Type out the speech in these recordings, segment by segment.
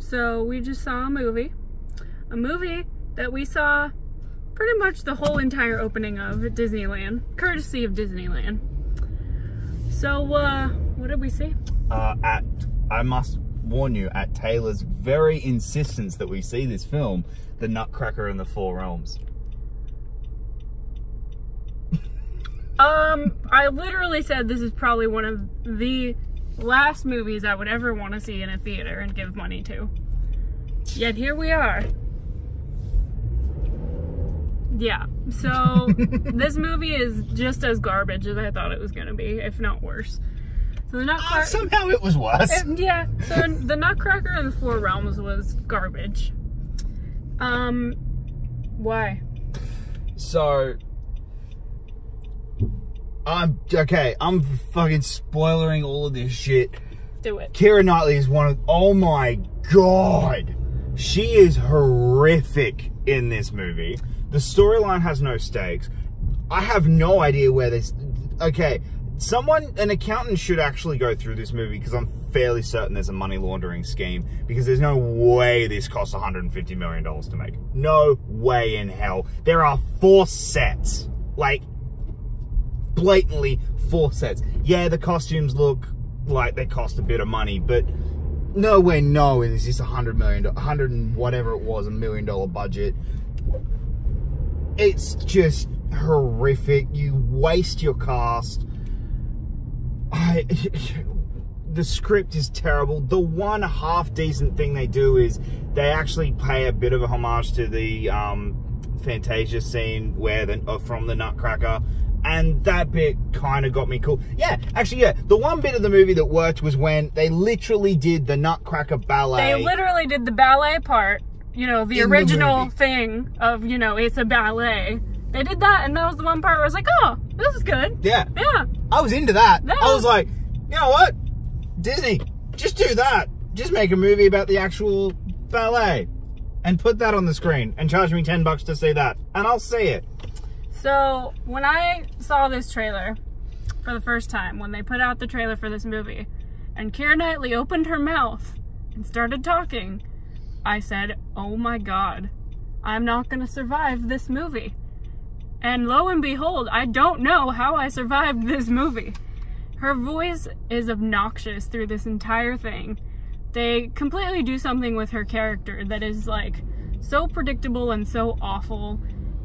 So we just saw a movie that we saw pretty much the whole entire opening of at Disneyland, courtesy of Disneyland. So, what did we see? I must warn you, at Taylor's very insistence that we see this film, The Nutcracker and the Four Realms. I literally said this is probably one of the last movies I would ever want to see in a theater and give money to. Yet here we are. Yeah, so this movie is just as garbage as I thought it was going to be, if not worse. So the Nutcracker... somehow it was worse. Yeah, so the Nutcracker and the Four Realms was garbage. Why? So... I'm fucking spoilering all of this shit. Do it. Keira Knightley is one of... Oh my god! She is horrific in this movie. The storyline has no stakes. I have no idea where this... Okay, an accountant should actually go through this movie, because I'm fairly certain there's a money laundering scheme, because there's no way this costs $150 million to make. No way in hell. There are 4 sets. Like, blatantly 4 sets. Yeah, the costumes look like they cost a bit of money, but nowhere is this $100 and whatever it was, $1 million budget. It's just horrific. You waste your cast. The script is terrible. The one half decent thing they do is they actually pay a bit of a homage to the Fantasia scene from the Nutcracker, and that bit kind of got me cool. Yeah, actually, yeah. The one bit of the movie that worked was when they literally did the Nutcracker ballet. They literally did the ballet part. You know, the original thing of, you know, it's a ballet. They did that, and that was the one part where I was like, oh, this is good. Yeah. Yeah. I was into that. Yeah. I was like, you know what? Disney, just do that. Just make a movie about the actual ballet and put that on the screen and charge me $10 to see that, and I'll see it. So, when I saw this trailer for the first time, when they put out the trailer for this movie, and Keira Knightley opened her mouth and started talking, I said, oh my god, I'm not gonna survive this movie. And lo and behold, I don't know how I survived this movie. Her voice is obnoxious through this entire thing. They completely do something with her character that is like so predictable and so awful,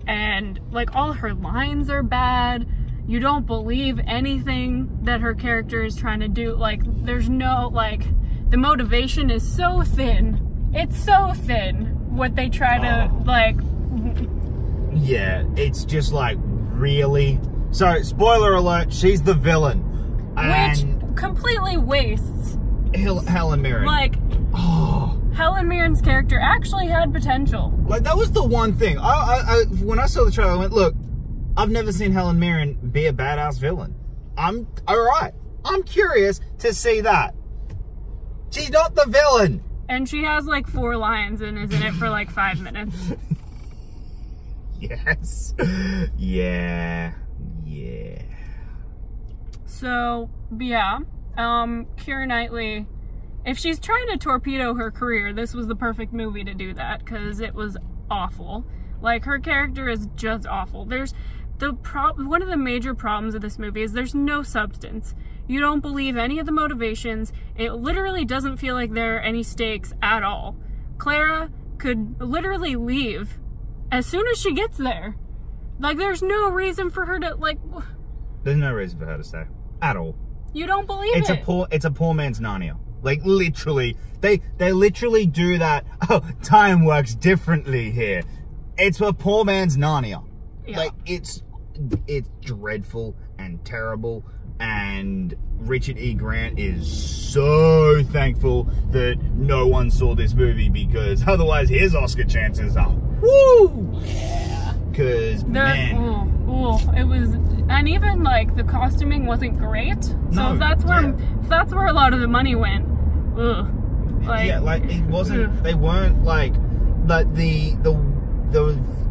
and like all her lines are bad. You don't believe anything that her character is trying to do. Like, there's no, like, the motivation is so thin. It's so thin what they try to, like... Yeah, it's just like, really? So, spoiler alert, she's the villain. Which completely wastes... Helen Mirren. Like, Helen Mirren's character actually had potential. Like, that was the one thing. When I saw the trailer, I went, look, I've never seen Helen Mirren be a badass villain. I'm alright. I'm curious to see that. She's not the villain. And she has like 4 lines and is in it for like 5 minutes. Yes. Yeah. Yeah. So, yeah. Keira Knightley, if she's trying to torpedo her career, this was the perfect movie to do that, because it was awful. Like, her character is just awful. One of the major problems of this movie is there's no substance. You don't believe any of the motivations. It literally doesn't feel like there are any stakes at all. Clara could literally leave as soon as she gets there. Like, there's no reason for her to, like... There's no reason for her to stay. At all. You don't believe it. It's a poor man's Narnia. Like, literally. They literally do that. Oh, time works differently here. It's a poor man's Narnia. Yeah. Like, it's dreadful and terrible, and Richard E. Grant is so thankful that no one saw this movie, because otherwise his Oscar chances are woo! Yeah. Because, man. It was, and even like the costuming wasn't great. So no, if that's where a lot of the money went. Like, yeah, like it wasn't. They weren't like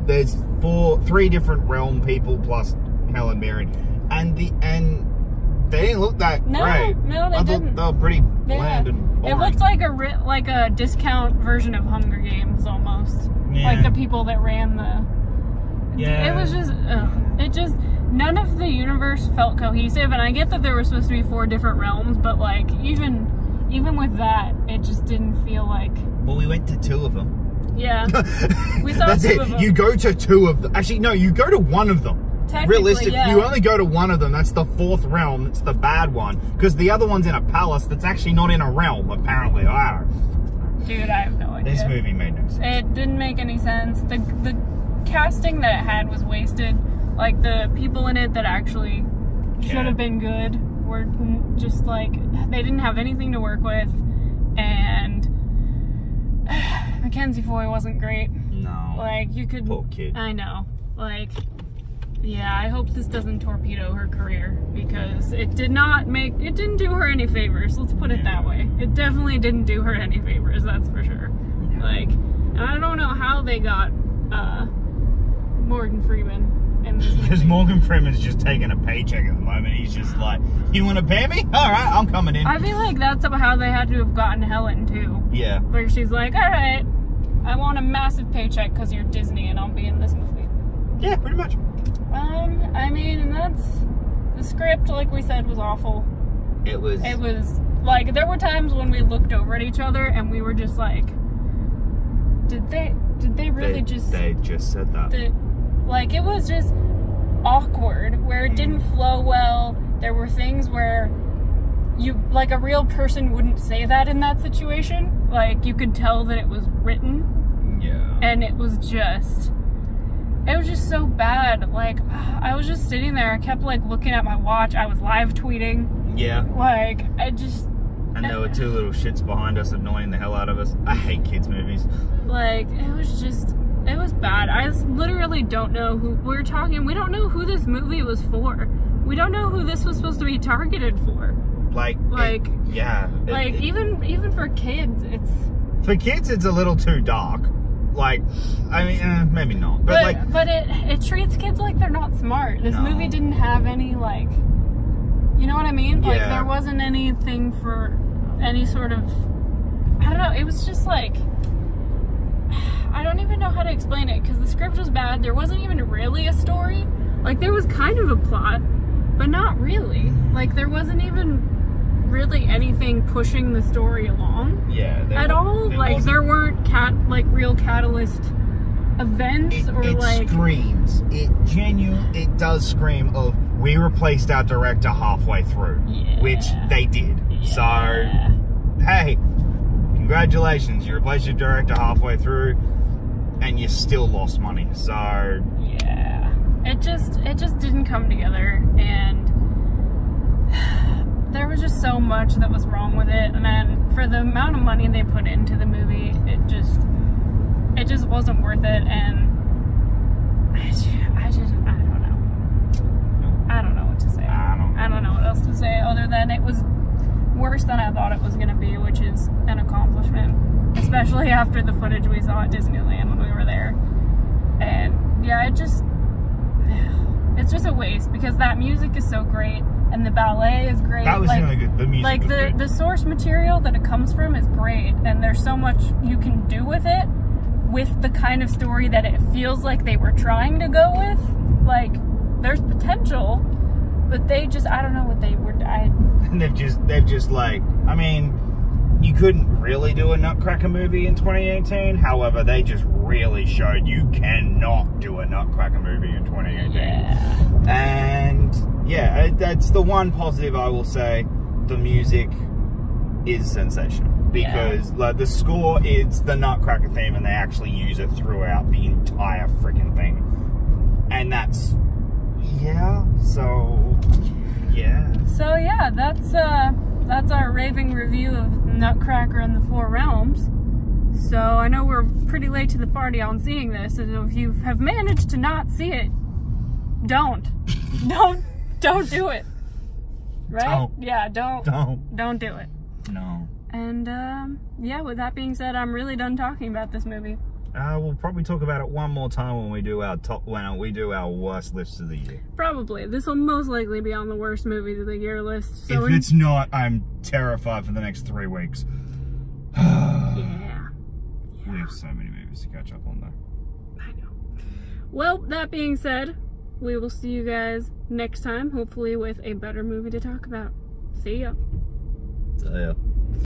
there's 3 different realm people plus Helen Mirren, and They didn't look that great. No, they didn't. They were pretty bland and boring. It looked like a discount version of Hunger Games almost. Yeah. Like the people that ran the. Yeah. It was just. It just. None of the universe felt cohesive, and I get that there were supposed to be 4 different realms, but like even with that, it just didn't feel like. Well, we went to 2 of them. Yeah, we saw That's 2 it. of them. You go to 2 of them. Actually, no, you go to 1 of them. Realistically, yeah. you only go to 1 of them. That's the 4th realm. It's the bad one. Because the other one's in a palace that's actually not in a realm, apparently. Dude, I have no idea. This movie made no sense. It didn't make any sense. The casting that it had was wasted. Like, the people in it that actually should have been good were just, like, they didn't have anything to work with. And Mackenzie Foy wasn't great. No. Like, you could... Poor kid. I know. Like... Yeah, I hope this doesn't torpedo her career, because it didn't do her any favors, let's put it that way. It definitely didn't do her any favors, that's for sure. Like, and I don't know how they got Morgan Freeman in this movie. Because Morgan Freeman's just taking a paycheck at the moment. He's just like, you want to pay me? Alright, I'm coming in. I feel like that's how they had to have gotten Helen too. Yeah. Where she's like, alright, I want a massive paycheck because you're Disney and I'll be in this movie. Yeah, pretty much. I mean, the script, like we said, was awful. It was, like, there were times when we looked over at each other and we were just like, did they really just... They just said that. Like, it was just awkward, where it didn't flow well. There were things where like, a real person wouldn't say that in that situation. Like, you could tell that it was written. Yeah. And it was just so bad. Like, I was just sitting there. I kept, like, looking at my watch. I was live tweeting. Yeah. Like, And there were 2 little shits behind us annoying the hell out of us. I hate kids' movies. Like, it was bad. I literally don't know who we're talking. We don't know who this movie was for. We don't know who this was supposed to be targeted for. Even for kids, for kids, it's a little too dark. Like, I mean, maybe not. But it treats kids like they're not smart. This movie didn't have any, like, you know what I mean? Like, there wasn't anything for any sort of, I don't know, it was just like, I don't even know how to explain it, because the script was bad. There wasn't even really a story. Like, there was kind of a plot, but not really. Like, there wasn't even really anything pushing the story along. Yeah. There weren't real catalyst events it screams. It does scream of, we replaced our director halfway through. Which they did. So, hey, congratulations. You replaced your director halfway through and you still lost money. So, yeah. It just didn't come together, and there was just so much that was wrong with it, and then for the amount of money they put into the movie, it just wasn't worth it, and I don't know. I don't know what to say. I don't know what else to say other than it was worse than I thought it was going to be, which is an accomplishment, especially after the footage we saw at Disneyland when we were there. And yeah, it's just a waste, because that music is so great. And the ballet is great. That was really good. The music was great. The source material that it comes from is great, and there's so much you can do with it, with the kind of story that it feels like they were trying to go with. Like, there's potential, but they just, I don't know what they were. They've just like, I mean, you couldn't really do a Nutcracker movie in 2018. However, they just really showed you cannot do a Nutcracker movie in 2018. Yeah. And yeah, that's the one positive I will say. The music is sensational, because like, the score is the Nutcracker theme, and they actually use it throughout the entire freaking thing. And that's that's our raving review of Nutcracker and the 4 Realms. So I know we're pretty late to the party on seeing this, and if you have managed to not see it, don't do it. Right? Don't do it. No. And yeah, with that being said, I'm really done talking about this movie. We'll probably talk about it one more time when we do our worst lists of the year. Probably. This will most likely be on the worst movies of the year list. So if it's not, I'm terrified for the next 3 weeks. Yeah. We have so many movies to catch up on, though. I know. Well, that being said, we will see you guys next time, hopefully with a better movie to talk about. See ya. See ya.